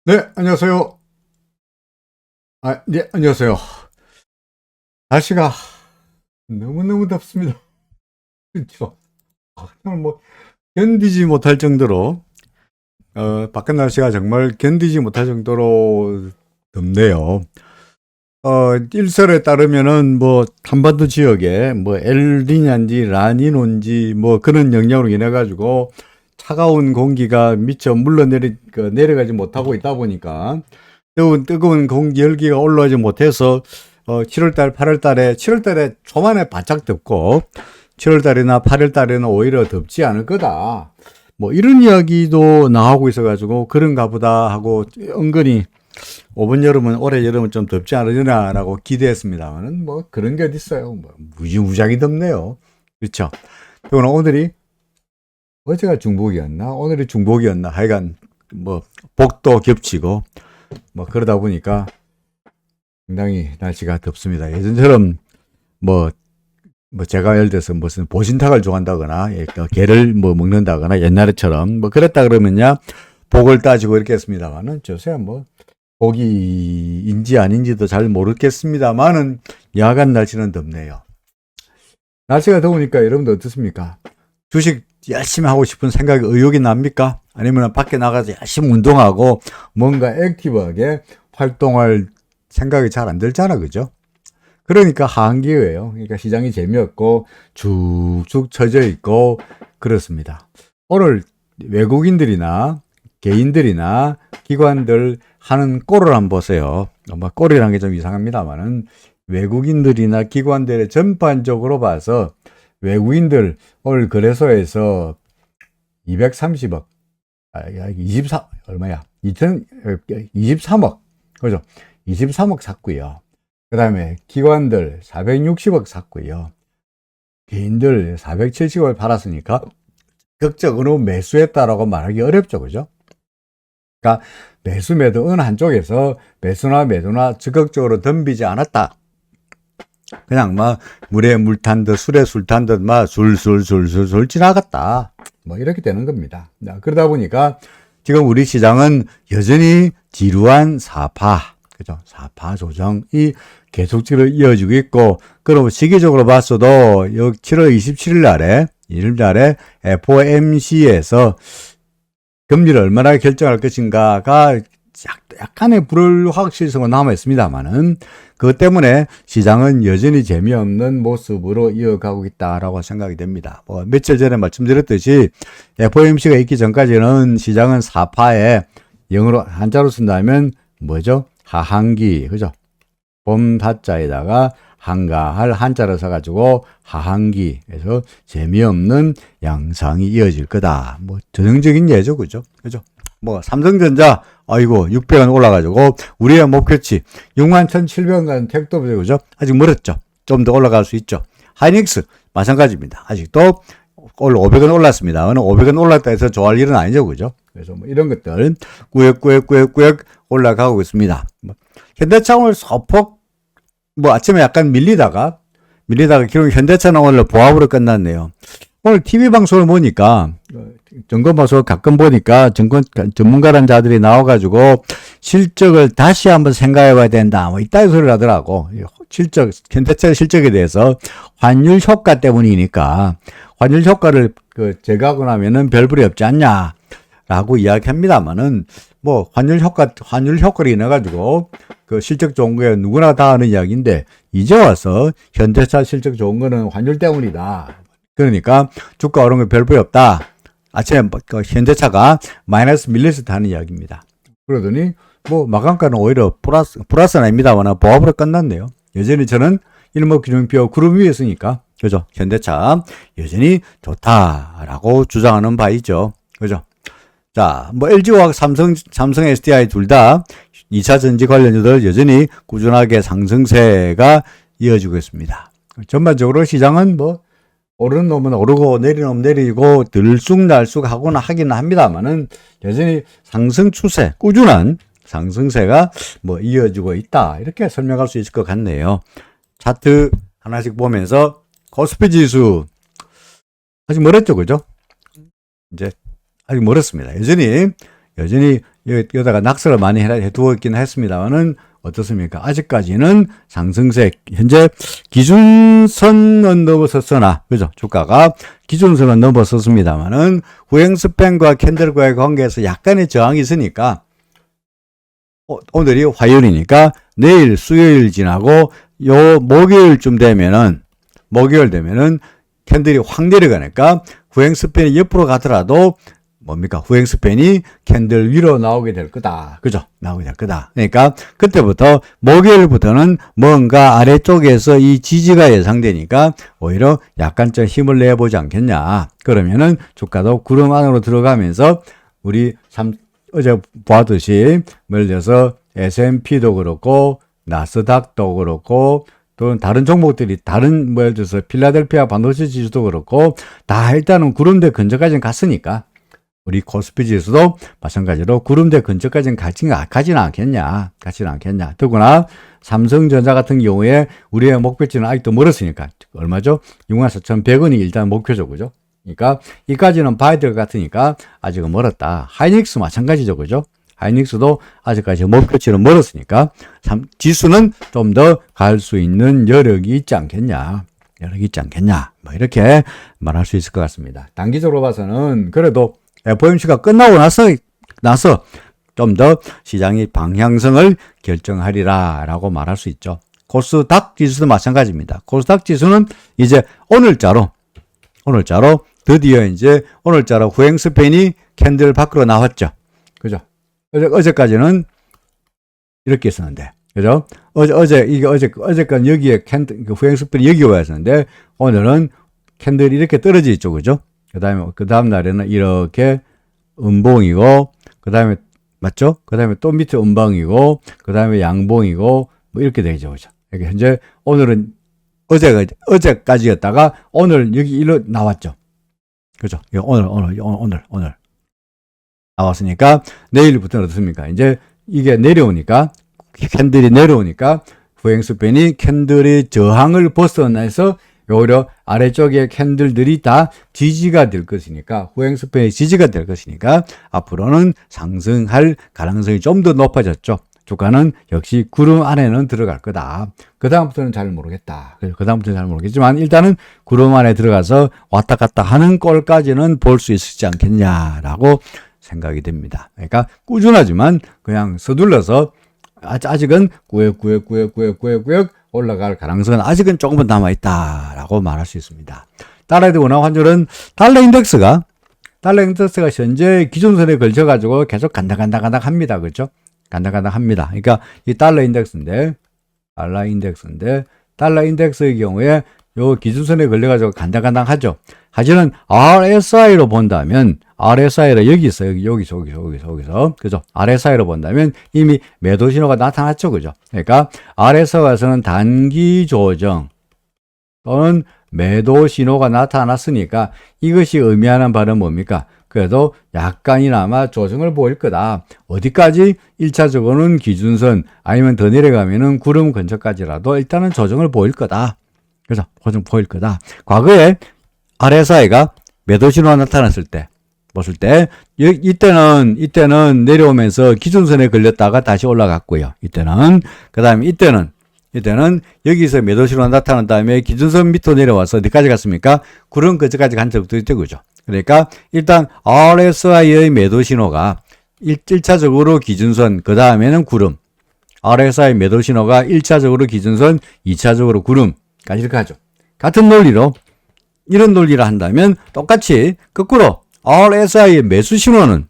네, 안녕하세요. 네, 안녕하세요. 날씨가 너무너무 덥습니다. 그렇죠. 그냥 뭐, 견디지 못할 정도로, 밖에 날씨가 정말 견디지 못할 정도로 덥네요. 일설에 따르면은 뭐, 한반도 지역에 뭐, 엘니냐인지 라니노인지 뭐, 그런 영향으로 인해가지고, 차가운 공기가 미처 내려가지 못하고 있다 보니까, 뜨거운 공기 열기가 올라오지 못해서 7월달, 8월달에 7월달에 초반에 바짝 덥고 7월달이나 8월달에는 오히려 덥지 않을 거다. 뭐 이런 이야기도 나오고 있어가지고 그런가 보다 하고 은근히 올해 여름은 좀 덥지 않으려나라고 기대했습니다만은 뭐 그런 게 어디 있어요. 뭐 무지무지하게 덥네요. 그렇죠. 그러나 오늘이 어제가 중복이었나 오늘이 중복이었나 하여간 뭐 복도 겹치고 뭐 그러다 보니까 상당히 날씨가 덥습니다. 예전처럼 뭐, 제가 예를 들어서 무슨 보신탕을 좋아한다거나, 게를 뭐 먹는다거나, 옛날에처럼 뭐 그랬다 그러면야 복을 따지고 이렇게 했습니다만은, 요새 뭐, 복이인지 아닌지도 잘 모르겠습니다만은, 야간 날씨는 덥네요. 날씨가 더우니까 여러분들 어떻습니까? 주식 열심히 하고 싶은 생각이 의욕이 납니까? 아니면 밖에 나가서 열심히 운동하고 뭔가 액티브하게 활동할 생각이 잘 안 들잖아, 그죠? 그러니까 하한기예요. 그러니까 시장이 재미없고 쭉쭉 처져 있고 그렇습니다. 오늘 외국인들이나 개인들이나 기관들 하는 꼴을 한번 보세요. 뭐 꼴이라는 게 좀 이상합니다만은 외국인들이나 기관들의 전반적으로 봐서 외국인들 오늘 거래소에서 230억, 24, 얼마야? 23억, 그죠? 23억 샀고요. 그 다음에 기관들 460억 샀고요. 개인들 470억을 팔았으니까 극적으로 매수했다라고 말하기 어렵죠. 그죠? 그러니까 매수 매도 어느 한쪽에서 매수나 매도나 적극적으로 덤비지 않았다. 그냥 막 물에 물 탄 듯 술에 술 탄 듯 막 술술술술술 지나갔다. 뭐 이렇게 되는 겁니다. 그러다 보니까 지금 우리 시장은 여전히 지루한 사파, 그죠? 사파 조정이 계속적으로 이어지고 있고, 그럼 시기적으로 봤어도 7월 27일 날에, 이일 날에 FOMC에서 금리를 얼마나 결정할 것인가가 약간의 불확실성은 남아 있습니다만은 그것 때문에 시장은 여전히 재미없는 모습으로 이어가고 있다라고 생각이 됩니다. 뭐 며칠 전에 말씀드렸듯이 FOMC가 있기 전까지는 시장은 사파에 영어로 한자로 쓴다면 뭐죠? 하한기, 그죠? 봄 사자에다가 한가할 한자를 써가지고 하한기에서 재미없는 양상이 이어질 거다. 뭐 전형적인 예죠, 그죠? 그죠? 뭐 삼성전자 아이고 600원 올라가지고 우리의 목표치 61,700원 택도 보죠, 그죠? 아직 멀었죠. 좀 더 올라갈 수 있죠. 하이닉스 마찬가지입니다. 아직도 오늘 500원 올랐습니다. 오늘 500원 올랐다 해서 좋아할 일은 아니죠, 그죠? 그래서 뭐 이런 것들 꾸역꾸역 올라가고 있습니다. 현대차 오늘 소폭 뭐 아침에 약간 밀리다가 결국 현대차는 오늘 보합으로 끝났네요. 오늘 TV 방송을 보니까 점검 방송을 가끔 보니까 전문가란 자들이 나와가지고 실적을 다시 한번 생각해봐야 된다. 뭐 이따위 소리를 하더라고. 현대차 실적에 대해서 환율 효과 때문이니까 환율 효과를 제거하고 나면은 별 불이 없지 않냐라고 이야기합니다만은 뭐 환율 효과를 인해 가지고 그 실적 좋은 거에 누구나 다 하는 이야기인데 이제 와서 현대차 실적 좋은 거는 환율 때문이다. 그러니까 주가 오른 거 별 불이 없다. 아침에 현대차가 마이너스 밀려서 하는 이야기입니다. 그러더니 뭐 마감가는 오히려 플러스는 아닙니다만 보합으로 끝났네요. 여전히 저는 일목균형표 구름 위에 있으니까 그죠? 현대차 여전히 좋다라고 주장하는 바이죠. 그죠? 자, 뭐 LG화학, 삼성 SDI 둘 다 2차 전지 관련주들 여전히 꾸준하게 상승세가 이어지고 있습니다. 전반적으로 시장은 뭐 오르는 놈은 오르고 내리는 놈은 내리고 들쑥날쑥 하고는 하기는 합니다만은 여전히 상승 추세, 꾸준한 상승세가 뭐 이어지고 있다. 이렇게 설명할 수 있을 것 같네요. 차트 하나씩 보면서 코스피 지수 아직 멀었죠, 그죠? 이제 아직 멀었습니다. 여전히 여전히 여기다가 낙서를 많이 해두고 있긴 했습니다만은 어떻습니까? 아직까지는 상승세, 현재 기준선은 넘어섰으나, 그죠? 주가가 기준선은 넘어섰습니다만은 후행 스팬과 캔들과의 관계에서 약간의 저항이 있으니까 오늘이 화요일이니까 내일 수요일 지나고 요 목요일 되면은 캔들이 확 내려가니까 후행 스팬이 옆으로 가더라도 뭡니까? 후행 스팬이 캔들 위로 나오게 될 거다. 그죠? 나오게 될 거다. 그러니까 그때부터 목요일부터는 뭔가 아래쪽에서 이 지지가 예상되니까 오히려 약간 좀 힘을 내보지 않겠냐. 그러면은 주가도 구름 안으로 들어가면서 우리 어제 보았듯이 예를 들어서 S&P도 그렇고 나스닥도 그렇고 또는 다른 종목들이 다른 예를 들어서 필라델피아 반도체 지수도 그렇고 다 일단은 구름대 근처까지는 갔으니까 우리 코스피 지수도 마찬가지로 구름대 근처까지는 가지는 않겠냐. 더구나 삼성전자 같은 경우에 우리의 목표치는 아직도 멀었으니까 얼마죠? 64,100원이 일단 목표죠. 그죠? 그러니까 이까지는 봐야 될 것 같으니까 아직은 멀었다. 하이닉스 마찬가지죠. 그죠? 하이닉스도 아직까지 목표치는 멀었으니까 지수는 좀 더 갈 수 있는 여력이 있지 않겠냐. 뭐 이렇게 말할 수 있을 것 같습니다. 단기적으로 봐서는 그래도 FOMC가 끝나고 나서 좀 더 시장의 방향성을 결정하리라 라고 말할 수 있죠. 코스닥 지수도 마찬가지입니다. 코스닥 지수는 이제 오늘자로 드디어 이제 오늘자로 후행 스팬이 캔들 밖으로 나왔죠. 그죠? 어제까지는 이렇게 있었는데, 그죠? 어제까지 여기에 후행 스팬이 여기 와 있었는데, 오늘은 캔들이 이렇게 떨어져 있죠. 그죠? 그 다음 날에는 이렇게 음봉이고, 맞죠? 그 다음에 또 밑에 음봉이고, 그 다음에 양봉이고, 뭐 이렇게 되죠. 그죠? 이게 현재 오늘은 어제까지였다가 오늘 여기 일로 나왔죠. 그죠? 오늘 나왔으니까 내일부터는 어떻습니까? 이제 이게 캔들이 내려오니까 후행 스팬이 캔들의 저항을 벗어나서 오히려 아래쪽에 캔들들이 다 지지가 될 것이니까 후행 스팬이 지지가 될 것이니까 앞으로는 상승할 가능성이 좀 더 높아졌죠. 주가는 역시 구름 안에는 들어갈 거다. 그 다음부터는 잘 모르겠지만 일단은 구름 안에 들어가서 왔다 갔다 하는 꼴까지는 볼 수 있지 않겠냐라고 생각이 됩니다. 그러니까 꾸준하지만 그냥 서둘러서 아직은 꾸역꾸역 올라갈 가능성은 아직은 조금은 남아있다라고 말할 수 있습니다. 달러에 대한 원화 환율은 달러 인덱스가 현재 기준선에 걸쳐가지고 계속 간당간당합니다. 그렇죠? 간당간당합니다. 그러니까 이 달러 인덱스인데 달러 인덱스의 경우에 요 기준선에 걸려가지고 간당간당하죠. 하지만 RSI로 본다면 RSI로 여기서 그죠? RSI로 본다면 이미 매도 신호가 나타났죠. 그죠? 그러니까 RSI에서는 단기 조정 또는 매도 신호가 나타났으니까 이것이 의미하는 바는 뭡니까? 그래도 약간이나마 조정을 보일 거다. 어디까지? 1차적으로는 기준선 아니면 더 내려가면은 구름 근처까지라도 일단은 조정을 보일 거다. 그래서 조정 보일 거다. 과거에 RSI가 매도 신호가 나타났을 때 이때는 내려오면서 기준선에 걸렸다가 다시 올라갔고요. 이때는 여기서 매도 신호가 나타난 다음에 기준선 밑으로 내려와서 어디까지 갔습니까? 구름 근처까지 간 적도 있죠. 그죠? 그러니까 일단 RSI의 매도 신호가 1차적으로 기준선, 그 다음에는 구름. RSI 매도 신호가 1차적으로 기준선, 2차적으로 구름까지 이렇게 하죠. 같은 논리로 이런 논리를 한다면 똑같이 거꾸로 RSI의 매수 신호는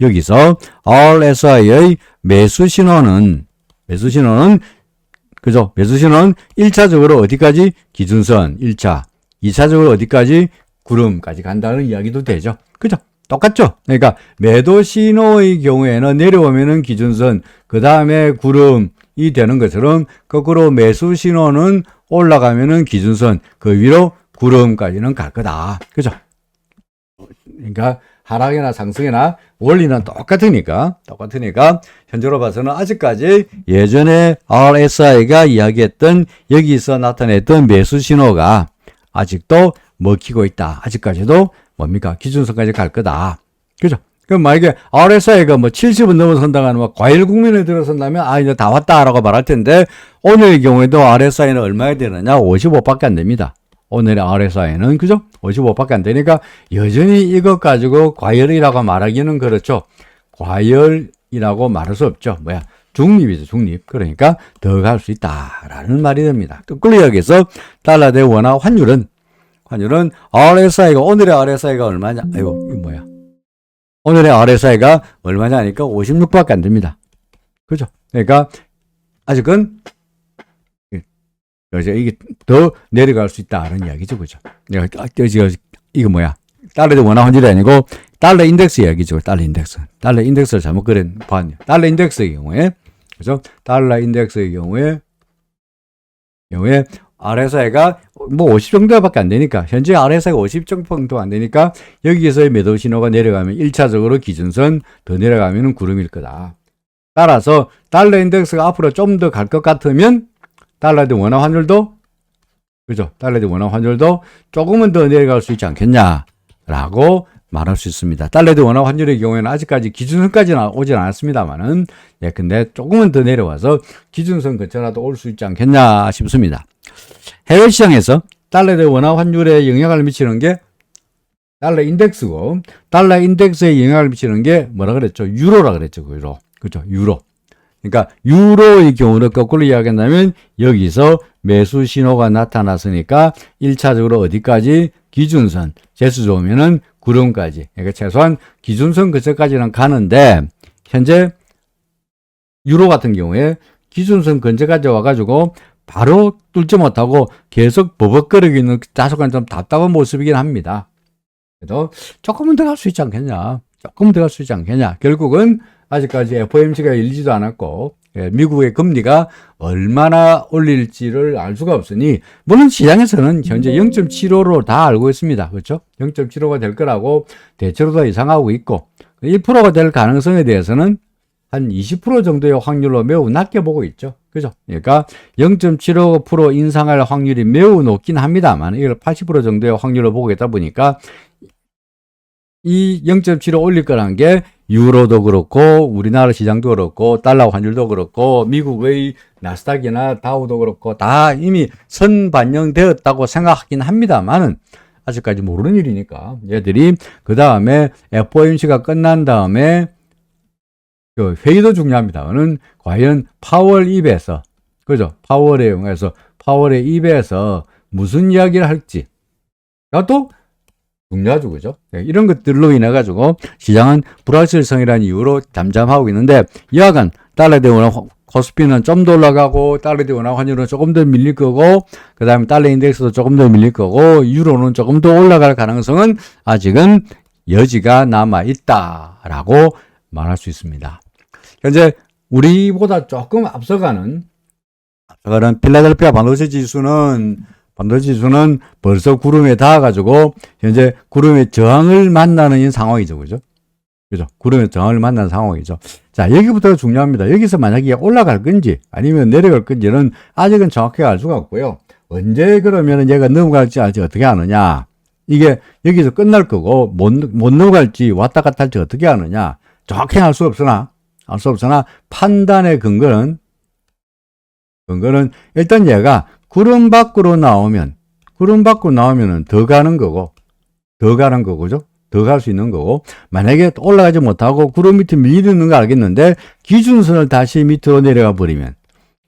여기서 RSI의 매수 신호는 그죠? 매수 신호는 1차적으로 어디까지? 기준선 1차. 2차적으로 어디까지? 구름까지 간다는 이야기도 되죠. 그죠? 똑같죠? 그러니까 매도 신호의 경우에는 내려오면은 기준선, 그 다음에 구름이 되는 것처럼 거꾸로 매수 신호는 올라가면은 기준선, 그 위로 구름까지는 갈 거다. 그죠? 그러니까 하락이나 상승이나 원리는 똑같으니까 현재로 봐서는 아직까지 예전에 RSI가 이야기했던 여기서 나타냈던 매수 신호가 아직도 먹히고 있다. 아직까지도 뭡니까? 기준선까지 갈 거다. 그죠? 그럼 만약에 RSI가 뭐 70은 넘어선다거나 뭐 과일 국면에 들어선다면 아 이제 다 왔다라고 말할 텐데 오늘의 경우에도 RSI는 얼마야 되느냐? 55밖에 안 됩니다. 오늘의 RSI는 그죠? 55밖에 안 되니까 여전히 이것 가지고 과열이라고 말하기는 그렇죠. 과열이라고 말할 수 없죠. 뭐야? 중립이죠, 중립. 그러니까 더 갈 수 있다라는 말이 됩니다. 거꾸로 여기서 달러 대 원화 환율은 RSI가 오늘의 RSI가 얼마냐? 아이고 이거 뭐야? 오늘의 RSI가 얼마냐 하니까 56밖에 안 됩니다. 그죠? 그러니까 아직은 이게 더 내려갈 수 있다는 이야기죠. 그죠? 이거 뭐야? 달러 대 원화 환율이 아니고 달러 인덱스 이야기죠. 달러 인덱스. 달러 인덱스를 잘못 봤네요. 달러 인덱스의 경우에 그죠? 달러 인덱스의 경우에 RSI가 뭐 50 정도밖에 안 되니까 현재 RSI가 50 정도 안 되니까 여기에서의 매도 신호가 내려가면 1차적으로 기준선 더 내려가면 구름일 거다. 따라서 달러 인덱스가 앞으로 좀 더 갈 것 같으면 달러 대 원화 환율도 그죠? 달러 대 원화 환율도 조금은 더 내려갈 수 있지 않겠냐라고 말할 수 있습니다. 달러 대 원화 환율의 경우에는 아직까지 기준선까지는 오진 않았습니다만은 근데 조금은 더 내려와서 기준선 근처라도 올 수 있지 않겠냐 싶습니다. 해외 시장에서 달러 대 원화 환율에 영향을 미치는 게 달러 인덱스고 달러 인덱스에 영향을 미치는 게 뭐라 그랬죠? 유로라 그랬죠. 유로. 그죠? 유로. 그러니까 유로의 경우를 거꾸로 이야기한다면 여기서 매수 신호가 나타났으니까 1차적으로 어디까지? 기준선. 재수 좋으면은 구름까지. 그러니까 최소한 기준선 근처까지는 가는데 현재 유로 같은 경우에 기준선 근처까지 와가지고 바로 뚫지 못하고 계속 버벅거리기는 다소간 좀 답답한 모습이긴 합니다. 그래도 조금은 더 갈 수 있지 않겠냐. 조금 더 갈 수 있지 않겠냐. 결국은 아직까지 FOMC가 열리지도 않았고 미국의 금리가 얼마나 올릴지를 알 수가 없으니 물론 시장에서는 현재 0.75로 다 알고 있습니다. 그렇죠? 0.75가 될 거라고 대체로 다 예상하고 있고 1%가 될 가능성에 대해서는 한 20% 정도의 확률로 매우 낮게 보고 있죠. 그죠? 그러니까 0.75% 인상할 확률이 매우 높긴 합니다만 이걸 80% 정도의 확률로 보고 있다 보니까 이 0.75 올릴 거라는 게 유로도 그렇고 우리나라 시장도 그렇고 달러 환율도 그렇고 미국의 나스닥이나 다우도 그렇고 다 이미 선반영되었다고 생각하긴 합니다만은 아직까지 모르는 일이니까 얘들이 그 다음에 FOMC가 끝난 다음에 그 회의도 중요합니다만은 과연 파월 입에서 그죠? 파월의 영화에서 파월의 입에서 무슨 이야기를 할지가 또 중요하죠. 그죠? 이런 것들로 인해 가지고 시장은 불확실성이라는 이유로 잠잠하고 있는데 여하간 달러 대 원화 코스피는 좀 더 올라가고 달러 대 원화 환율은 조금 더 밀릴 거고 그 다음에 달러 인덱스도 조금 더 밀릴 거고 유로는 조금 더 올라갈 가능성은 아직은 여지가 남아 있다라고 말할 수 있습니다. 현재 우리보다 조금 앞서가는 필라델피아 반도체 지수는 벌써 구름에 닿아가지고 현재 구름의 저항을 만나는 상황이죠. 그죠? 그죠? 구름의 저항을 만나는 상황이죠. 자, 여기부터가 중요합니다. 여기서 만약에 올라갈 건지 아니면 내려갈 건지는 아직은 정확하게 알 수가 없고요. 언제 그러면 얘가 넘어갈지 알지 어떻게 아느냐. 이게 여기서 끝날 거고 못 넘어갈지 왔다 갔다 할지 어떻게 아느냐. 정확히 알 수 없으나 판단의 근거는 일단 얘가 구름 밖으로 나오면은 더 가는 거고, 그죠? 더 갈 수 있는 거고, 만약에 올라가지 못하고 구름 밑에 밀리는 거 알겠는데, 기준선을 다시 밑으로 내려가 버리면,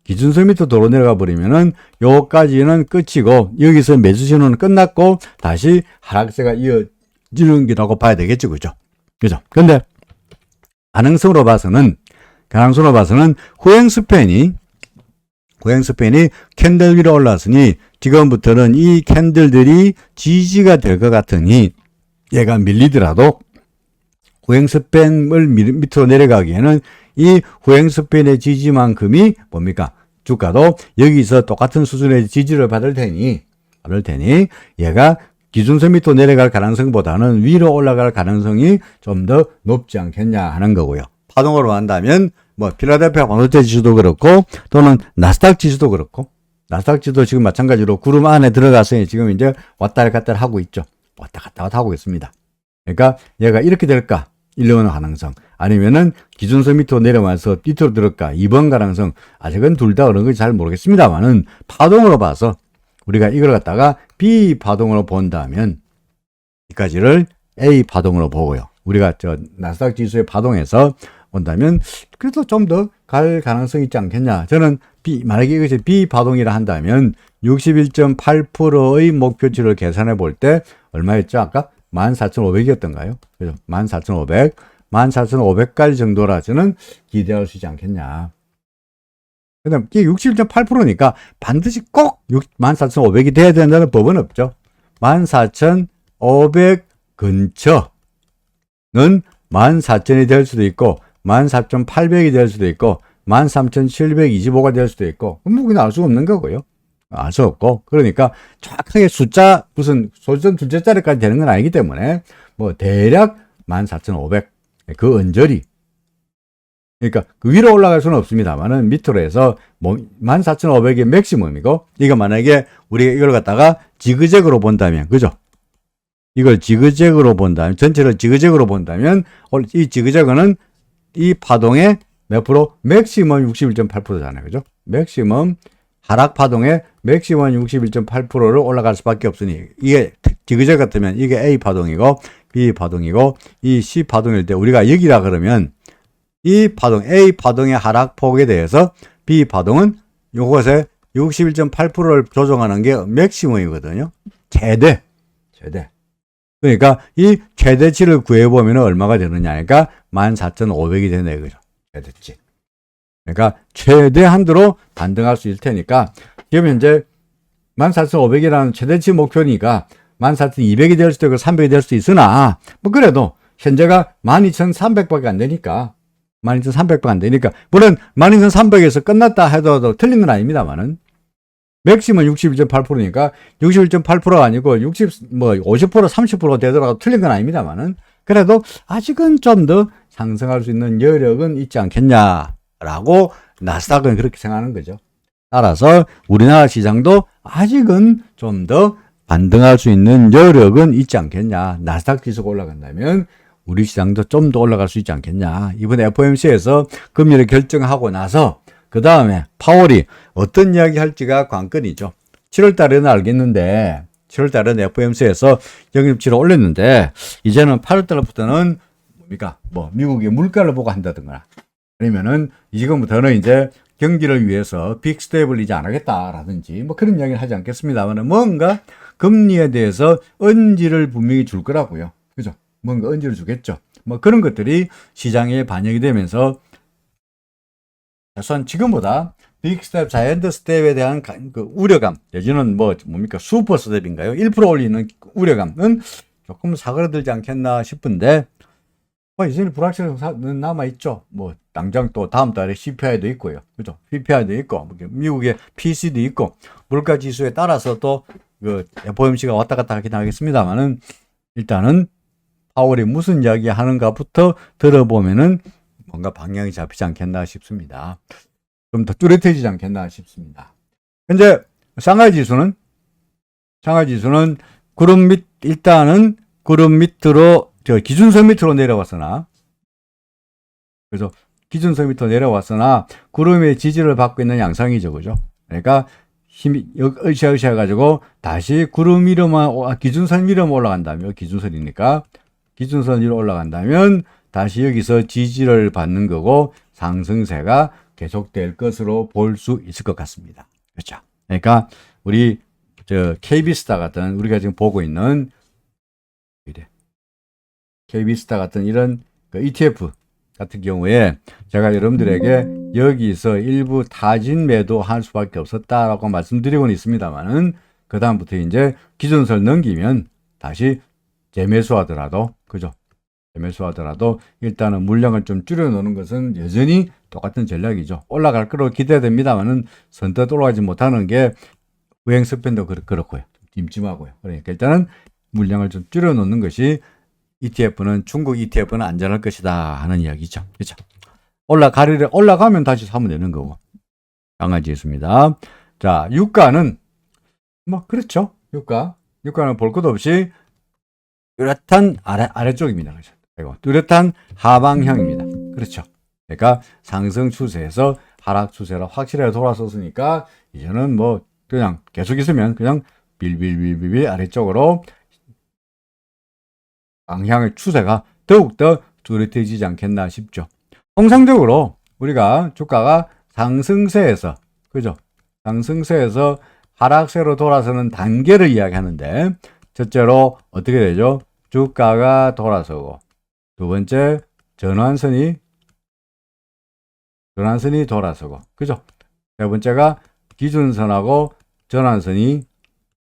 기준선 밑으로 내려가 버리면은, 요까지는 끝이고, 여기서 매수 신호는 끝났고, 다시 하락세가 이어지는 게라고 봐야 되겠죠. 그죠? 그죠? 근데, 가능성으로 봐서는, 후행 스팬이 캔들 위로 올랐으니 지금부터는 이 캔들들이 지지가 될 것 같으니 얘가 밀리더라도 후행 스팬을 밑으로 내려가기에는 이 후행 스팬의 지지만큼이 뭡니까? 주가도 여기서 똑같은 수준의 지지를 받을 테니 얘가 기준선 밑으로 내려갈 가능성보다는 위로 올라갈 가능성이 좀 더 높지 않겠냐 하는 거고요. 파동으로 한다면 필라델피아 반도체 지수도 그렇고 또는 나스닥 지수도 그렇고 나스닥 지수도 지금 마찬가지로 구름 안에 들어가서 지금 이제 왔다 갔다 하고 있죠. 왔다 갔다 하고 있습니다. 그러니까 얘가 이렇게 될까 1번 가능성, 아니면은 기준선 밑으로 내려와서 밑으로 들어가 2번 가능성, 아직은 둘 다 어느 건지 잘 모르겠습니다만은 파동으로 봐서 우리가 이걸 갖다가 B 파동으로 본다면 이까지를 A 파동으로 보고요. 우리가 저 나스닥 지수의 파동에서 본다면 그래도 좀 더 갈 가능성이 있지 않겠냐. 저는 만약에 이것이 B 파동이라 한다면 61.8%의 목표치를 계산해 볼 때 얼마였죠? 아까 14,500이었던가요? 그죠? 14,500, 14,500까지 정도라 저는 기대할 수 있지 않겠냐. 그 다음, 이게 61.8%니까 반드시 꼭 14,500이 돼야 된다는 법은 없죠. 14,500 근처는 14,000이 될 수도 있고, 14,800이 될 수도 있고, 13,725가 될 수도 있고, 뭐 그냥 알 수가 없는 거고요. 알 수 없고. 그러니까 정확하게 숫자, 무슨 소수점 둘째 자리까지 되는 건 아니기 때문에, 뭐 대략 14,500, 그 언저리. 그러니까 그 위로 올라갈 수는 없습니다만은 밑으로 해서 14,500이 맥시멈이고, 이거 만약에 우리가 이걸 갖다가 지그재그로 본다면, 그죠? 이걸 지그재그로 본다면, 전체를 지그재그로 본다면, 이 지그재그는 이 파동의 몇 프로? 맥시멈 61.8%잖아요. 그죠? 맥시멈, 하락 파동의 맥시멈 61.8%를 올라갈 수밖에 없으니, 이게 지그재그 같으면 이게 A 파동이고, B 파동이고, 이 C 파동일 때 우리가 여기라 그러면, 이 파동, A 파동의 하락폭에 대해서 B 파동은 요것에 61.8%를 조정하는 게 맥시멈이거든요. 최대. 그러니까 이 최대치를 구해보면 얼마가 되느냐. 그러니까 14,500이 되네. 그죠? 최대치. 그러니까 최대 한도로 반등할 수 있을 테니까, 지금 현재 14,500이라는 최대치 목표니까 14,200이 될 수도 있고 300이 될 수도 있으나, 뭐 그래도 현재가 12,300밖에 안 되니까, 12,300밖에 안 되니까, 물론 12,300에서 끝났다 해도 틀린 건 아닙니다만은, 맥시멈 61.8%니까 61.8%가 아니고 50%, 30% 되더라도 틀린 건 아닙니다만은, 그래도 아직은 좀 더 상승할 수 있는 여력은 있지 않겠냐라고 나스닥은 그렇게 생각하는 거죠. 따라서 우리나라 시장도 아직은 좀 더 반등할 수 있는 여력은 있지 않겠냐. 나스닥 지수가 올라간다면 우리 시장도 좀 더 올라갈 수 있지 않겠냐. 이번에 FOMC에서 금리를 결정하고 나서 그 다음에 파월이 어떤 이야기 할지가 관건이죠. 7월 달에는 알겠는데, 7월 달에는 FOMC에서 영입치를 올렸는데, 이제는 8월 달부터는 뭡니까? 미국의 물가를 보고 한다든가, 아니면은 지금부터는 이제 경기를 위해서 빅 스텝을 이제 안 하겠다라든지, 그런 이야기를 하지 않겠습니다만, 뭔가 금리에 대해서 언지를 분명히 줄 거라고요. 그죠? 뭔가 언지를 주겠죠. 그런 것들이 시장에 반영이 되면서, 우선 지금보다 빅 스텝, 자이언트 스텝에 대한 그 우려감, 내지는 뭡니까? 슈퍼 스텝인가요? 1% 올리는 우려감은 조금 사그라들지 않겠나 싶은데, 이제는 불확실성은 남아있죠. 당장 또 다음 달에 CPI도 있고요. 그죠? PPI도 있고, 미국의 PC도 있고, 물가 지수에 따라서 또 그 FOMC가 왔다 갔다 하긴 하겠습니다만은, 일단은 파월이 무슨 이야기 하는가부터 들어보면은 뭔가 방향이 잡히지 않겠나 싶습니다. 좀 더 뚜렷해지지 않겠나 싶습니다. 현재 상하이 지수는 일단은 구름 밑으로, 기준선 밑으로 내려왔으나, 그래서 기준선 밑으로 내려왔으나 구름의 지지를 받고 있는 양상이죠. 그죠? 그러니까 힘이 으쌰으쌰해가지고 다시 구름 위로만, 기준선 위로만 올라간다면, 기준선이니까 기준선 위로 올라간다면 다시 여기서 지지를 받는 거고 상승세가 계속될 것으로 볼 수 있을 것 같습니다. 그렇죠? 그러니까 우리 KB스타 같은, 우리가 지금 보고 있는 KB스타 같은 이런 ETF 같은 경우에 제가 여러분들에게 여기서 일부 타진 매도 할 수밖에 없었다라고 말씀드리고는 있습니다만은, 그 다음부터 이제 기준선을 넘기면 다시 재매수하더라도, 그죠? 매수하더라도 일단은 물량을 좀 줄여놓는 것은 여전히 똑같은 전략이죠. 올라갈 거로 기대됩니다만은 선뜻 올라가지 못하는 게 우행 스팬도 그렇고요. 찜찜하고요. 그러니까 일단은 물량을 좀 줄여놓는 것이 중국 ETF는 안전할 것이다 하는 이야기죠. 그렇죠? 올라가면 다시 사면 되는 거고. 강아지 있습니다. 자, 유가는 그렇죠. 유가는 볼 것 없이 뚜렷한 아래쪽입니다. 그렇죠? 그리고 뚜렷한 하방향입니다. 그렇죠. 그러니까 상승 추세에서 하락 추세로 확실하게 돌아섰으니까 이제는 뭐 그냥 계속 있으면 그냥 빌빌빌빌 아래쪽으로 방향의 추세가 더욱더 뚜렷해지지 않겠나 싶죠. 통상적으로 우리가 주가가 상승세에서, 그죠? 상승세에서 하락세로 돌아서는 단계를 이야기하는데, 첫째로 어떻게 되죠? 주가가 돌아서고, 두 번째 전환선이 돌아서고, 그죠? 세 번째가 기준선하고 전환선이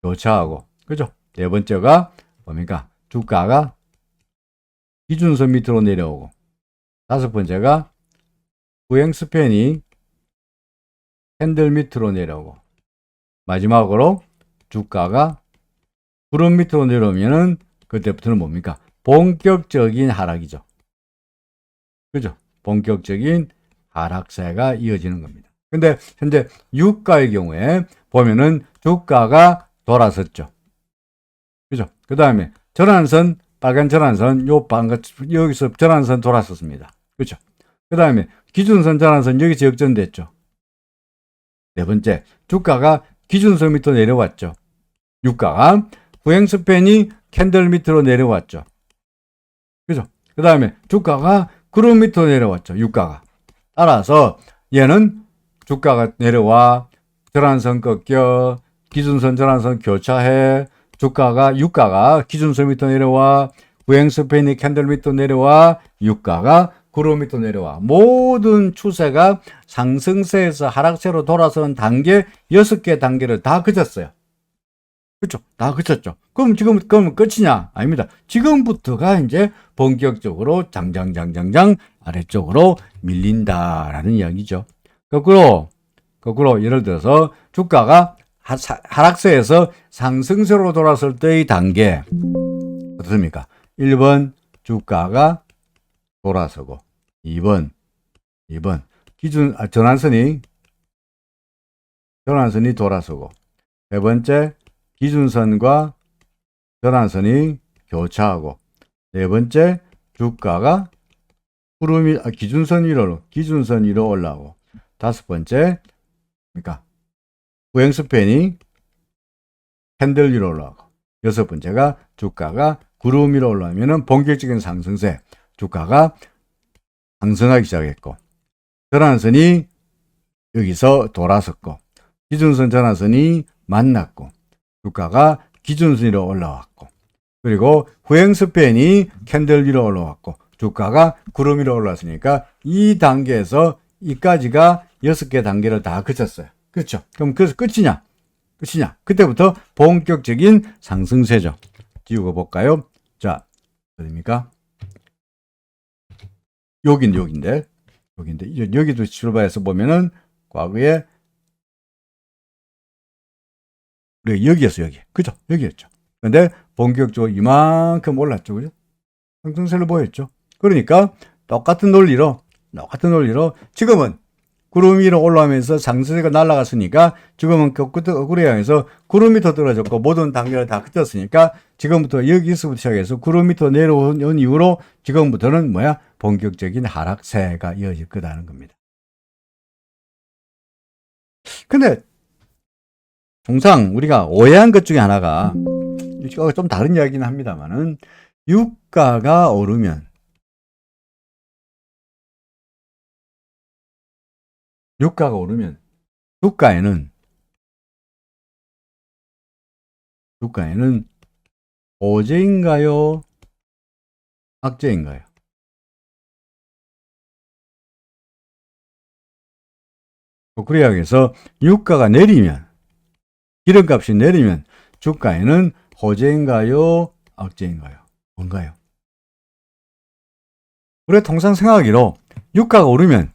교차하고, 그죠? 네 번째가 뭡니까? 주가가 기준선 밑으로 내려오고, 다섯 번째가 후행스팬이 캔들 밑으로 내려오고, 마지막으로 주가가 구름 밑으로 내려오면은 그때부터는 뭡니까? 본격적인 하락이죠. 그죠? 본격적인 하락세가 이어지는 겁니다. 근데 현재 유가의 경우에 보면은 주가가 돌아섰죠. 그죠? 그 다음에 전환선, 빨간 전환선, 여기서 전환선 돌아섰습니다. 그죠? 그 다음에 기준선, 전환선 여기서 역전됐죠. 네 번째, 주가가 기준선 밑으로 내려왔죠. 유가가 후행스팬이 캔들 밑으로 내려왔죠. 그죠? 그 다음에 주가가 구름 밑으로 내려왔죠. 유가가. 따라서 얘는 주가가 내려와, 전환선 꺾여, 기준선, 전환선 교차해, 유가가 기준선 밑으로 내려와, 후행스팬이 캔들 밑으로 내려와, 유가가 구름 밑으로 내려와. 모든 추세가 상승세에서 하락세로 돌아서는 단계, 6개 단계를 다 그쳤어요. 그렇죠? 다 그쳤죠. 그럼 그럼 끝이냐? 아닙니다. 지금부터가 이제 본격적으로 장장 아래쪽으로 밀린다라는 이야기죠. 거꾸로 예를 들어서 주가가 하락세에서 상승세로 돌아설 때의 단계 어떻습니까? 1번 주가가 돌아서고, 2번 전환선이 돌아서고, 세 번째 기준선과 전환선이 교차하고, 네 번째 주가가 기준선 위로 올라오고, 다섯 번째 그러니까 후행스팬이 캔들 위로 올라오고, 여섯 번째가 주가가 구름 위로 올라오면은 본격적인 상승세, 주가가 상승하기 시작했고, 전환선이 여기서 돌아섰고, 기준선 전환선이 만났고, 주가가 기준선 위로 올라왔고, 그리고 후행스팬이 캔들 위로 올라왔고, 주가가 구름 위로 올라왔으니까 이 단계에서 이까지가 6개 단계를 다 그쳤어요. 그렇죠? 그럼 그래서 끝이냐? 그때부터 본격적인 상승세죠. 띄우고 볼까요? 자, 어디입니까? 여기인데 여기도 출발해서 보면은 과거에 우리가 여기. 그죠? 여기였죠. 근데 본격적으로 이만큼 올랐죠. 그죠? 상승세를 보였죠. 그러니까 똑같은 논리로 지금은 구름 위로 올라오면서 상승세가 날아갔으니까 지금은 거꾸로 향해서 구름 밑으로 떨어졌고 모든 단계를 다 그쳤으니까 지금부터 여기서부터 시작해서 구름 밑으로 내려온 이후로 지금부터는 본격적인 하락세가 이어질 거라는 겁니다. 근데 통상 우리가 오해한 것 중에 하나가 좀 다른 이야기는 합니다만은 유가가 오르면 주가에는 호재인가요? 악재인가요? 그래야해서 유가가 내리면, 기름값이 내리면 주가에는 호재인가요? 악재인가요? 뭔가요? 우리가 통상 생각하기로 유가가 오르면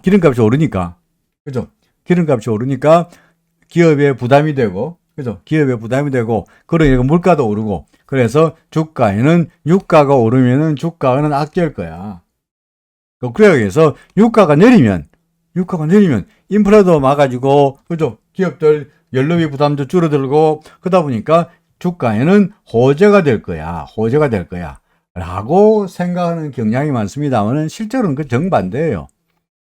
기름값이 오르니까, 그죠? 기름값이 오르니까 기업에 부담이 되고, 그죠? 그러니까 물가도 오르고, 그래서 주가에는 유가가 오르면은 주가는 악재일 거야. 그래서 유가가 내리면 인플레도 막아지고, 그죠? 기업들 연료비 부담도 줄어들고, 그러다 보니까 주가에는 호재가 될 거야. 라고 생각하는 경향이 많습니다만 실제로는 그 정반대예요.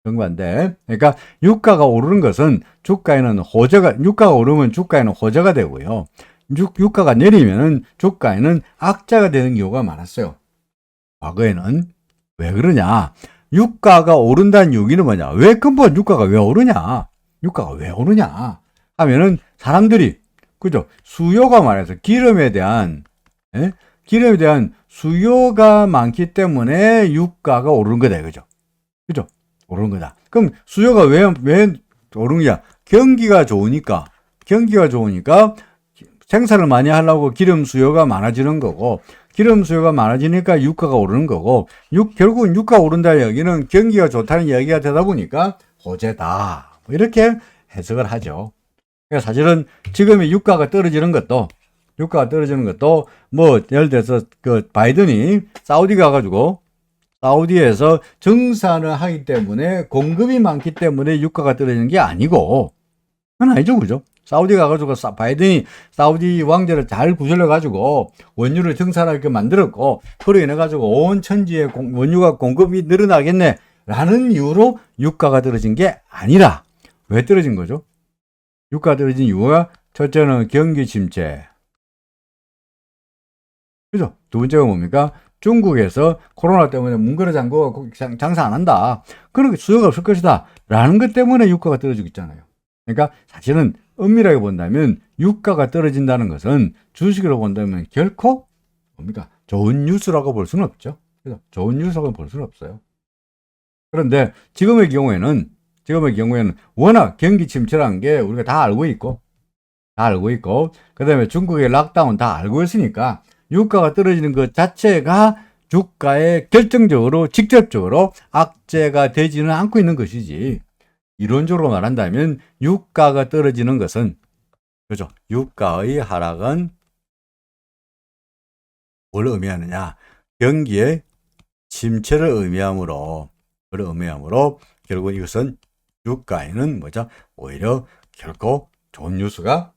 정반대. 그러니까 유가가 오르는 것은 주가에는 호재가, 유가가 오르면 주가에는 호재가 되고요. 유가가 내리면은 주가에는 악재가 되는 경우가 많았어요. 과거에는. 왜 그러냐? 유가가 오른다는 요기는 뭐냐? 왜 근본 유가가 왜 오르냐? 유가가 왜 오르냐? 하면은 사람들이, 그죠? 수요가 많아서 기름에 대한, 예? 기름에 대한 수요가 많기 때문에 유가가 오르는 거다, 그죠? 그죠? 오르는 거다. 그럼 수요가 왜 오르냐? 경기가 좋으니까 생산을 많이 하려고 기름 수요가 많아지는 거고, 기름 수요가 많아지니까 유가가 오르는 거고, 결국은 유가 오른다는 이야기는 경기가 좋다는 이야기가 되다 보니까 호재다. 뭐 이렇게 해석을 하죠. 그러니까 사실은 지금의 유가가 떨어지는 것도 뭐 예를 들어서 그 바이든이 사우디 가가지고 사우디에서 정산을 하기 때문에 공급이 많기 때문에 유가가 떨어지는 게 아니고, 그건 아니죠, 그죠? 사우디 가가지고 바이든이 사우디 왕제를 잘 구슬려가지고 원유를 정산하게 만들었고, 그로 인해가지고 온 천지에 원유가 공급이 늘어나겠네 라는 이유로 유가가 떨어진 게 아니라, 왜 떨어진 거죠? 유가가 떨어진 이유가 첫째는 경기 침체, 그죠? 두 번째가 뭡니까? 중국에서 코로나 때문에 문거리 잠그고 장사 안 한다. 그러니까 수요가 없을 것이다. 라는 것 때문에 유가가 떨어지고 있잖아요. 그러니까 사실은 엄밀하게 본다면 유가가 떨어진다는 것은 주식으로 본다면 결코 뭡니까? 좋은 뉴스라고 볼 수는 없죠. 그래서 좋은 뉴스라고 볼 수는 없어요. 그런데 지금의 경우에는 워낙 경기 침체라는 게 우리가 다 알고 있고, 그 다음에 중국의 락다운 다 알고 있으니까 유가가 떨어지는 것 자체가 주가에 결정적으로, 직접적으로 악재가 되지는 않고 있는 것이지, 이론적으로 말한다면 유가가 떨어지는 것은, 그죠? 유가의 하락은 뭘 의미하느냐? 경기의 침체를 의미하므로 결국 이것은 유가에는 뭐죠? 오히려 결코 좋은 뉴스가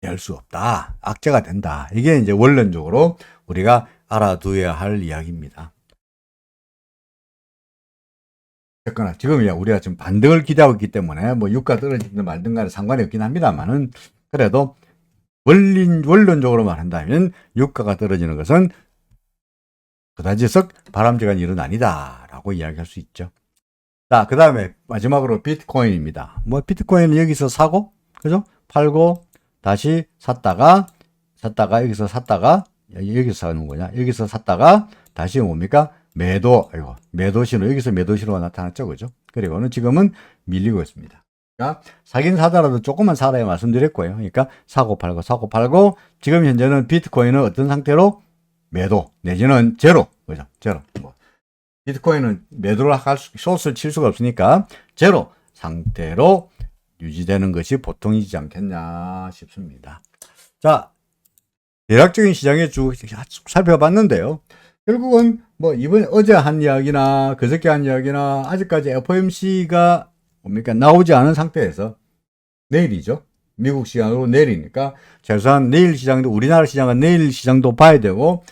될 수 없다. 악재가 된다. 이게 이제 원론적으로 우리가 알아두어야 할 이야기입니다. 어쨌거나 지금 우리가 지금 반등을 기대하고 있기 때문에 뭐 유가 떨어지든 말든 간에 상관이 없긴 합니다만은, 그래도 원론적으로 말한다면 유가가 떨어지는 것은 그다지석 바람직한 일은 아니다라고 이야기할 수 있죠. 자, 그 다음에 마지막으로 비트코인입니다. 뭐 비트코인은 여기서 사고, 그죠? 팔고 다시 샀다가 여기서 사는 거냐? 여기서 샀다가 다시 뭡니까? 매도 신호, 여기서 매도 신호가 나타났죠, 그죠? 그리고는 지금은 밀리고 있습니다. 그러니까 사긴 사더라도 조금만 사라야 말씀드렸고요. 그러니까 사고 팔고 지금 현재는 비트코인은 어떤 상태로? 매도 내지는 제로, 그죠? 제로. 뭐 비트코인은 매도를 숏을 칠 수가 없으니까 제로 상태로 유지되는 것이 보통이지 않겠냐 싶습니다. 자, 대략적인 시장의 쭉 살펴봤는데요. 결국은 뭐 어제 한 이야기나 그저께 한 이야기나 아직까지 FOMC가 뭡니까? 나오지 않은 상태에서 내일이죠. 미국 시간으로 내일이니까 최소한 내일 시장도, 우리나라 시장은 내일 시장도 봐야 되고,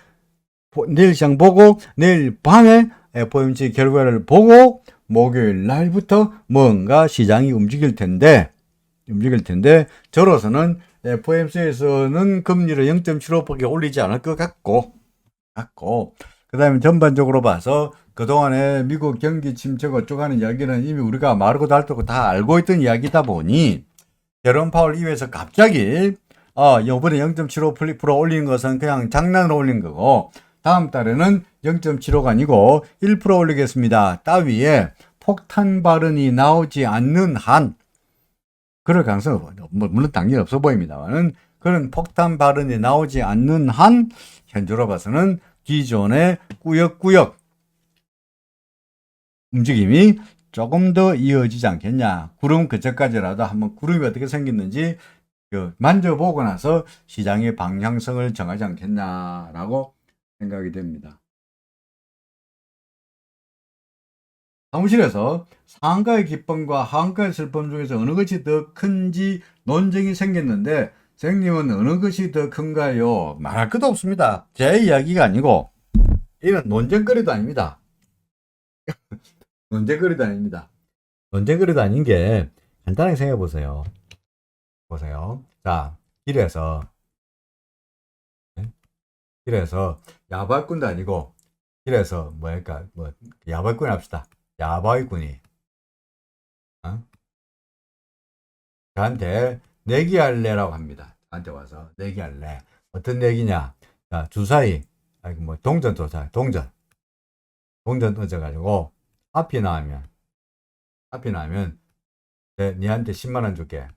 내일 시장 보고 내일 밤에 FOMC 결과를 보고 목요일 날부터 뭔가 시장이 움직일 텐데 저로서는 FOMC에서는 금리를 0.75밖에 올리지 않을 것 같고 그 다음에 전반적으로 봐서 그동안에 미국 경기 침체가 어쩌고하는 이야기는 이미 우리가 마르고 닳고 다 알고 있던 이야기다 보니, 제롬 파월 이후에서 갑자기 이번에 0.75% 올리는 것은 그냥 장난으로 올린 거고, 다음 달에는 0.75가 아니고 1% 올리겠습니다 따위에 폭탄 발언이 나오지 않는 한, 그럴 가능성은 물론 당연히 없어 보입니다만은, 그런 폭탄 발언이 나오지 않는 한 현재로 봐서는 기존의 꾸역꾸역 움직임이 조금 더 이어지지 않겠냐. 구름 그쳐까지라도 한번 구름이 어떻게 생겼는지 만져보고 나서 시장의 방향성을 정하지 않겠냐라고 생각이 됩니다. 사무실에서 상한가의 기쁨과 하한가의 슬픔 중에서 어느 것이 더 큰지 논쟁이 생겼는데, 선생님은 어느 것이 더 큰가요? 말할 것도 없습니다. 제 이야기가 아니고 이건 논쟁거리도 아닙니다. 논쟁거리도 아닙니다. 논쟁거리도 아닌 게 간단하게 생각해 보세요. 보세요. 자, 길에서 야발꾼도 아니고 길에서 뭐랄까 뭐 야발꾼 합시다. 야바이꾼이 저한테 내기할래라고 합니다. 저한테 와서 내기할래. 어떤 내기냐? 자, 주사위 뭐 동전 조사 동전 던져가지고 앞이 나면 니한테 10만 원 줄게.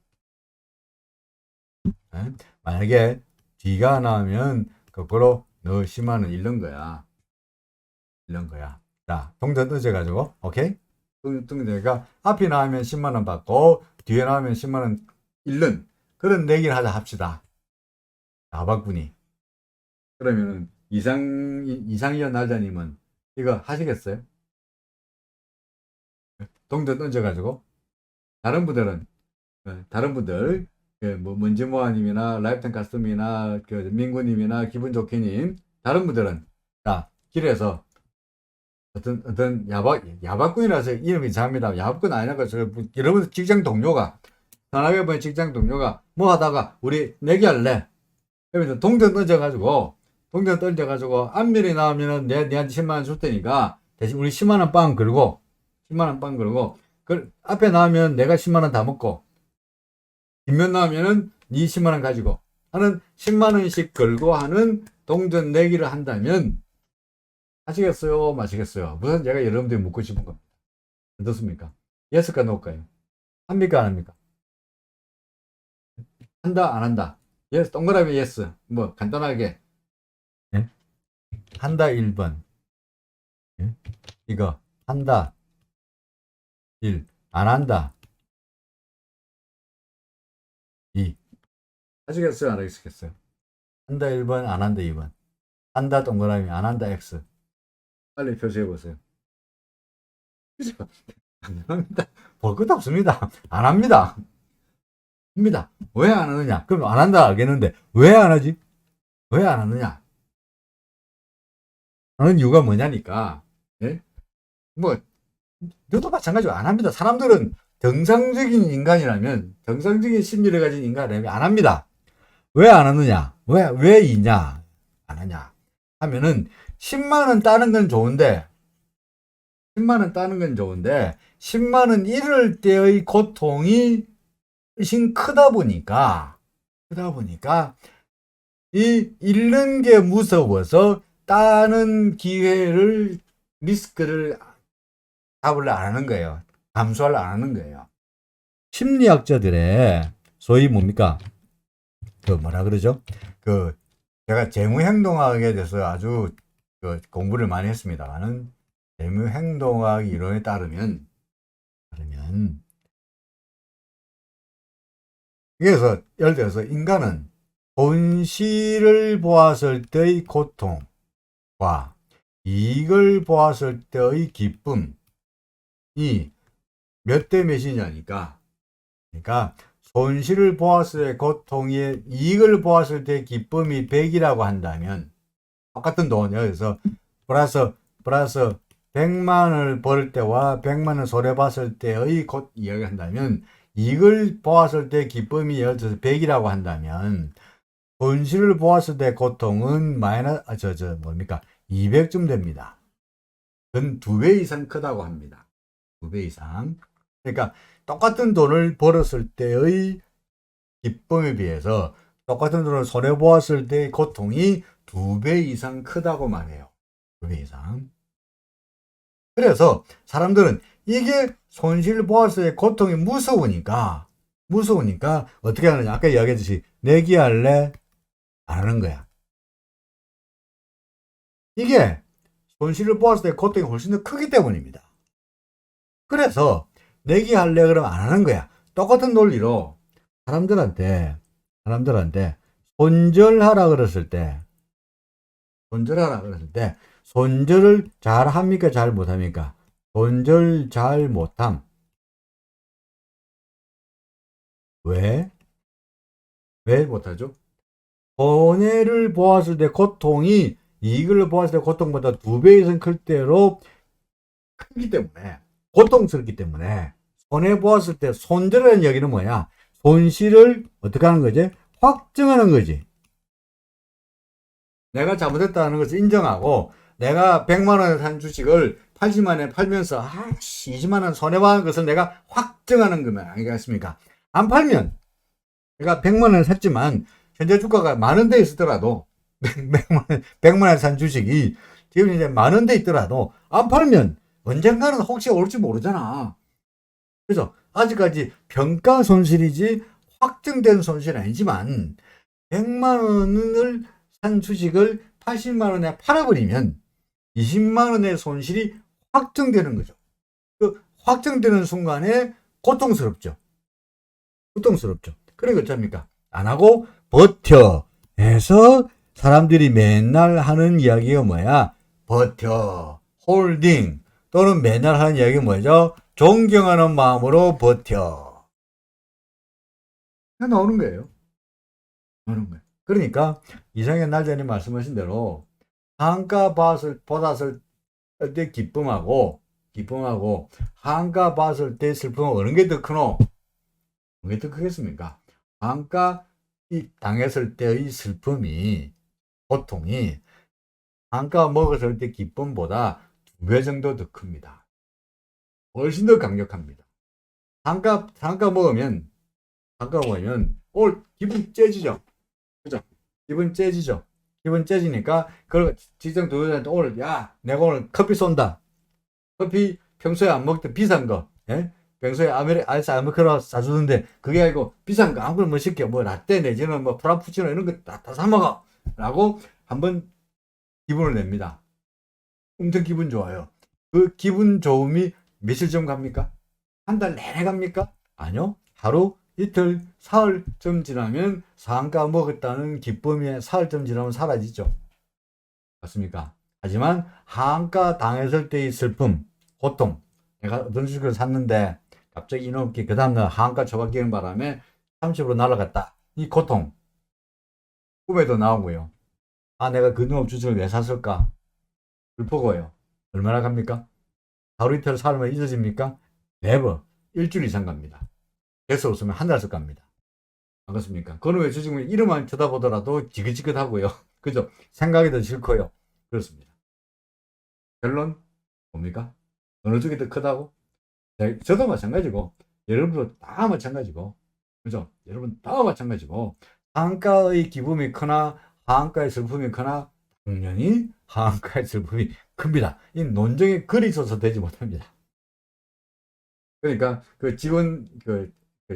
에? 만약에 뒤가 나오면 거꾸로 너 10만 원 잃는 거야. 자, 동전 던져가지고 오케이? 동전이니까 앞이 나오면 10만 원 받고 뒤에 나오면 10만 원 잃는 그런 내기를 하자 합시다. 나박군이. 그러면은 이상현 날자님은 이거 하시겠어요? 동전 던져가지고 다른 분들 뭐 먼지모아님이나 라이프타임 가스님이나 그 민구님이나 기분 좋게님 다른 분들은 자 길에서 어떤 야박꾼이라서 이름이 이상합니다. 야박꾼 아니라고 여러분 직장 동료가 편하게 보는 직장 동료가 뭐 하다가 우리 내기할래. 그러면서 동전 던져가지고 안면이 나오면은 니한테 10만 원 줄 테니까 대신 우리 10만 원 빵 걸고 10만 원 빵 걸고 그 앞에 나오면 내가 10만 원 다 먹고 뒷면 나오면은 니 10만 원 가지고 하는 10만 원씩 걸고 하는 동전 내기를 한다면 하시겠어요? 마시겠어요? 무슨 제가 여러분들이 묻고 싶은 겁니다. 어떻습니까? 예스까 노일까요? 합니까? 안 합니까? 한다 안 한다? 예스 동그라미 예스 뭐 간단하게 예? 한다 1번 예? 이거 한다 1 안 한다 2 하시겠어요? 안 하시겠어요? 한다 1번 안 한다 2번 한다 동그라미 안 한다 X 빨리 표시해 보세요. 안 합니다. 볼 것도 없습니다. 안 합니다. 합니다. 왜 안 하느냐? 그럼 안 한다 알겠는데 왜 안 하지? 왜 안 하느냐? 하는 이유가 뭐냐니까. 예? 뭐 저도 마찬가지로 안 합니다. 사람들은 정상적인 인간이라면 정상적인 심리를 가진 인간이라면 안 합니다. 왜 안 하느냐? 왜 이냐? 안 하냐? 하면은 10만 원 따는 건 좋은데 10만 원 따는 건 좋은데 10만 원 잃을 때의 고통이 훨씬 크다 보니까 이 잃는 게 무서워서 따는 기회를 리스크를 잡으려 안 하는 거예요. 감수하려 안 하는 거예요. 심리학자들의 소위 뭡니까? 그 뭐라 그러죠? 그 제가 재무행동학에 대해서 아주 그 공부를 많이 했습니다만은 재무행동학 이론에 따르면 그래서 예를 들어서 인간은 손실을 보았을 때의 고통과 이익을 보았을 때의 기쁨이 몇 대 몇이냐니까. 그러니까 손실을 보았을 때 고통이 이익을 보았을 때 기쁨이 100이라고 한다면 똑같은 돈 여기서 플러스 100만 원을 벌 때와 100만 원 손해 봤을 때의 이야기 한다면 이익을 보았을 때 기쁨이 예를 들어서 100이라고 한다면 손실을 보았을 때 고통은 뭡니까? 200쯤 됩니다. 그건 2배 이상 크다고 합니다. 2배 이상. 그러니까 똑같은 돈을 벌었을 때의 기쁨에 비해서 똑같은 돈을 손해 보았을 때의 고통이 2배 이상 크다고 말해요. 2배 이상. 그래서 사람들은 이게 손실 보았을 때 고통이 무서우니까 어떻게 하느냐? 아까 이야기했듯이 내기할래? 안 하는 거야. 이게 손실을 보았을 때 고통이 훨씬 더 크기 때문입니다. 그래서 내기할래 그러면 안 하는 거야. 똑같은 논리로 사람들한테 손절하라 그랬을 때 손절을 잘 합니까? 잘 못합니까? 손절 잘 못함. 왜? 왜 못하죠? 손해를 보았을 때 고통이 이익을 보았을 때 고통보다 2배 이상 클 때로 크기 때문에, 고통스럽기 때문에, 손해보았을 때 손절이라는 얘기는 뭐야? 손실을 어떻게 하는 거지? 확정하는 거지. 내가 잘못했다는 것을 인정하고, 내가 100만 원에 산 주식을 80만 원에 팔면서, 20만 원 손해보는 것을 내가 확정하는 거면 아니겠습니까? 안 팔면, 내가 100만 원에 샀지만, 현재 주가가 만 원대에 있더라도, 100만 원에 산 주식이 지금 이제 만 원대에 있더라도, 안 팔면 언젠가는 혹시 올지 모르잖아. 그래서 아직까지 평가 손실이지 확정된 손실은 아니지만 100만 원을 산 주식을 80만 원에 팔아버리면 20만 원의 손실이 확정되는 거죠. 그 확정되는 순간에 고통스럽죠. 고통스럽죠. 그러니까 어쩝니까? 안 하고 버텨 해서 사람들이 맨날 하는 이야기가 뭐야? 버텨, 홀딩, 또는 맨날 하는 이야기가 뭐죠? 존경하는 마음으로 버텨. 나오는 거예요. 나오는 거예요. 그러니까 이상현 날짜님 말씀하신 대로 한가 받았을 때 기쁨하고 한가 받았을 때 슬픔은 어느 게 더 크노? 어느 게 더 크겠습니까? 한가 당했을 때의 슬픔이, 고통이 한가 먹었을 때 기쁨보다 2배 정도 더 큽니다. 훨씬 더 강력합니다. 한가 먹으면 오늘 기분 째지죠. 그죠? 기분 째지죠. 기분 째지니까 그걸 직장 동료한테 오늘 내가 오늘 커피 쏜다. 커피 평소에 안 먹던 비싼 거. 예? 평소에 아이스 아메리카노 사주는데 그게 아니고 비싼 거 아무거나 뭐 시켜. 뭐 라떼 내지는 뭐 프라푸치노 이런 거 다 사 먹어. 라고 한번 기분을 냅니다. 엄청 기분 좋아요. 그 기분 좋음이 며칠 좀 갑니까? 한 달 내내 갑니까? 아니요. 하루, 이틀, 사흘쯤 지나면 상가 먹었다는 기쁨이 사흘쯤 지나면 사라지죠. 맞습니까? 하지만 한가 당했을 때의 슬픔, 고통. 내가 어떤 주식을 샀는데 갑자기 이놈께 그 다음날 한가 초박기는 바람에 30으로 날아갔다. 이 고통. 꿈에도 나오고요. 내가 그 놈 주식을 왜 샀을까? 슬프고요. 얼마나 갑니까? 하루 이틀 살면 잊어집니까? 네버. 일주일 이상 갑니다. 대수 없으면 한 달씩 갑니다. 안 그렇습니까? 그건 왜 주식은 이름만 쳐다보더라도 지긋지긋하고요. 그죠? 생각이 더 싫고요. 그렇습니다. 결론 뭡니까? 어느 쪽이 더 크다고? 저도 마찬가지고 여러분도 다 마찬가지고 그죠? 여러분 다 마찬가지고 한가의 기쁨이 크나 한가의 슬픔이 크나 당연히 한가의 슬픔이 큽니다. 이 논쟁에 글이 있어서 되지 못합니다. 그러니까 그 직원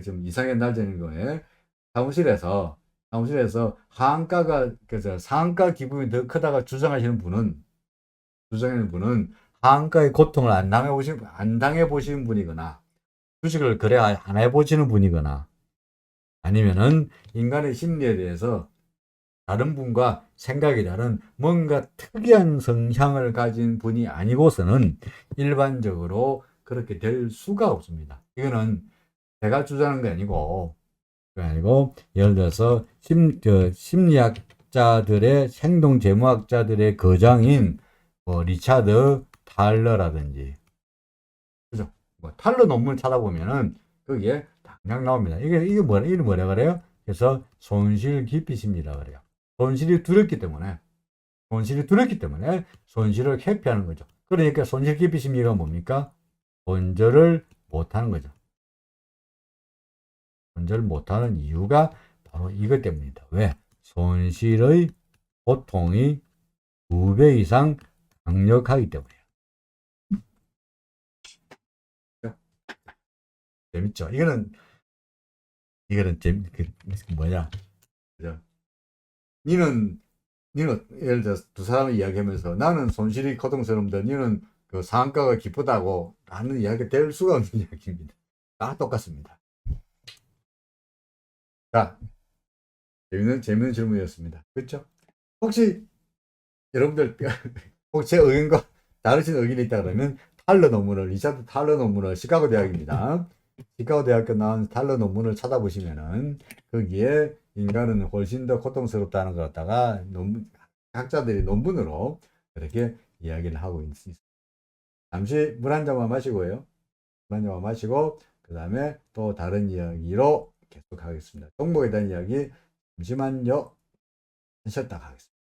좀 이상한 날짜인 거에 사무실에서 한가가 그래서 상가 기분이 더 크다가 주장하시는 분은 한가의 고통을 안 당해 보시는 분이거나 주식을 거래 안 해보시는 분이거나 아니면은 인간의 심리에 대해서 다른 분과 생각이 다른 뭔가 특이한 성향을 가진 분이 아니고서는 일반적으로 그렇게 될 수가 없습니다. 이거는 제가 주장하는 게 아니고 예를 들어서 심리학자들의 행동재무학자들의 거장인 리차드 탈러라든지 그죠? 탈러 논문 찾아보면은 거기에 당장 나옵니다. 이게 뭐라 그래요? 그래서 손실 깊이 심리라 그래요. 손실이 두렵기 때문에 손실을 회피하는 거죠. 그러니까 손실 깊이 심리가 뭡니까? 손절을 못하는 거죠. 손절을 못하는 이유가 바로 이것 때문이다. 왜? 손실의 고통이 2배 이상 강력하기 때문이에요. 재밌죠? 이거는 뭐냐? 그죠? 니는 예를 들어 두 사람을 이야기하면서 나는 손실이 고통스러운데 니는 그 상가가 기쁘다고 하는 이야기가 될 수가 없는 이야기입니다. 다 똑같습니다. 자, 재밌는 질문이었습니다. 그렇죠? 혹시 여러분들 혹시 제 의견과 다르신 의견이 있다 그러면 리차드 탈러 논문을 시카고 대학입니다. 시카고 대학교 나온 탈러 논문을 찾아보시면은 거기에 인간은 훨씬 더 고통스럽다는 걸 갖다가 학자들이 논문으로 그렇게 이야기를 하고 있습니다. 잠시 물 한 잔만 마시고요. 물 한 잔만 마시고 그 다음에 또 다른 이야기로 계속하겠습니다. 종목에 대한 이야기 잠시만요. 쉬었다 가겠습니다.